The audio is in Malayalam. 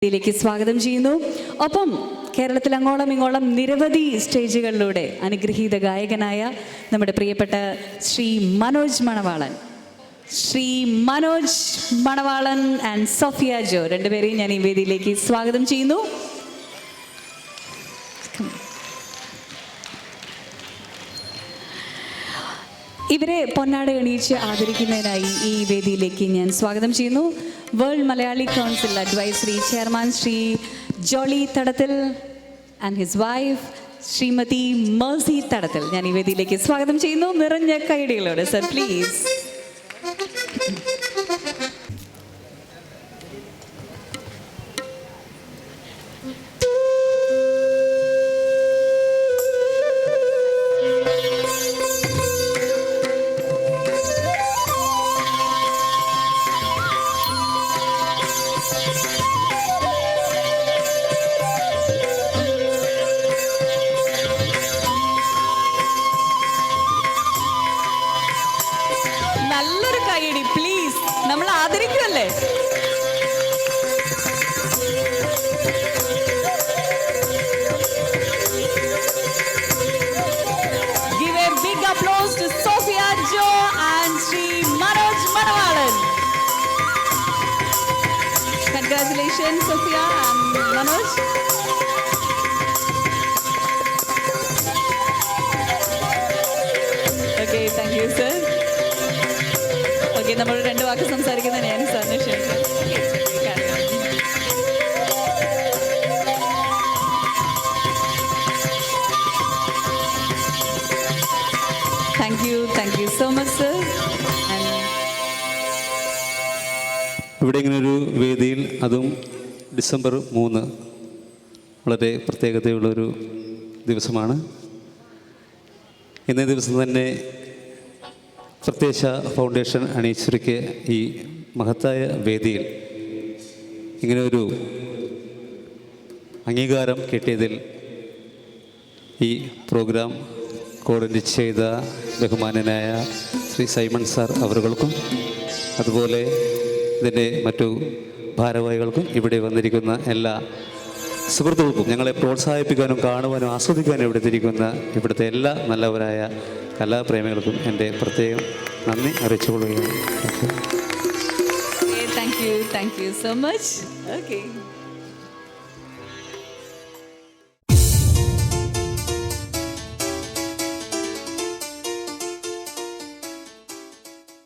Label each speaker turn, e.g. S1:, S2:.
S1: ിലേക്ക് സ്വാഗതം ചെയ്യുന്നു. ഒപ്പം കേരളത്തിൽ അങ്ങോളം ഇങ്ങോളം നിരവധി സ്റ്റേജുകളിലൂടെ അനുഗ്രഹീത ഗായകനായ നമ്മുടെ പ്രിയപ്പെട്ട ശ്രീ മനോജ് മണവാളൻ ആൻഡ് സോഫിയ ജോ രണ്ടുപേരെയും ഞാൻ ഈ വേദിയിലേക്ക് സ്വാഗതം ചെയ്യുന്നു. ഇവരെ പൊന്നാട എണീച്ച് ആദരിക്കുന്നതിനായി ഈ വേദിയിലേക്ക് ഞാൻ സ്വാഗതം ചെയ്യുന്നു. World Malayali council advisory chairman Shri Jolly Thadathil and his wife Shrimati Mercy Thadathil ഞാൻ ഈ വേദിയിലേക്ക് സ്വാഗതം ചെയ്യുന്നു. നിറഞ്ഞ കൈയടികളോടെ സർ പ്ലീസ്. നല്ലൊരു കൈയടി പ്ലീസ്, നമ്മൾ ആദരിക്കുമല്ലേ. Give a big applause to Sophia Jo and Sri Manoj Manavalan. Congratulations Sophia and Manoj. Okay, thank you sir. നമ്മൾ രണ്ട് വാക്ക് സംസാരിക്കുന്ന ഞാൻ സാറിന് ക്ഷണിക്കാം. Thank you so much sir.
S2: ഇവിടെ ഇങ്ങനൊരു വേദിയിൽ, അതും ഡിസംബർ 3 വളരെ പ്രത്യേകതയുള്ളൊരു ദിവസമാണ്. ഇന്നേ ദിവസം തന്നെ പ്രത്യേക ഫൗണ്ടേഷൻ അണിയിച്ചൊരുക്കിയ ഈ മഹത്തായ വേദിയിൽ ഇങ്ങനെയൊരു അംഗീകാരം കിട്ടിയതിൽ ഈ പ്രോഗ്രാം കോർഡിനേറ്റ് ചെയ്ത ബഹുമാനനായ ശ്രീ സൈമൺ സാർ അവർക്കും, അതുപോലെ ഇതിൻ്റെ മറ്റു ഭാരവാഹികൾക്കും, ഇവിടെ വന്നിരിക്കുന്ന എല്ലാ സുഹൃത്തുക്കൾക്കും, ഞങ്ങളെ പ്രോത്സാഹിപ്പിക്കാനും കാണുവാനും ആസ്വദിക്കാനും ഇവിടുത്തെ എല്ലാ നല്ലവരായ കലാപ്രേമികൾക്കും എൻ്റെ പ്രത്യേകം നന്ദി അറിയിച്ചുകൊള്ളുകയാണ്.
S1: Thank you so much. Okay.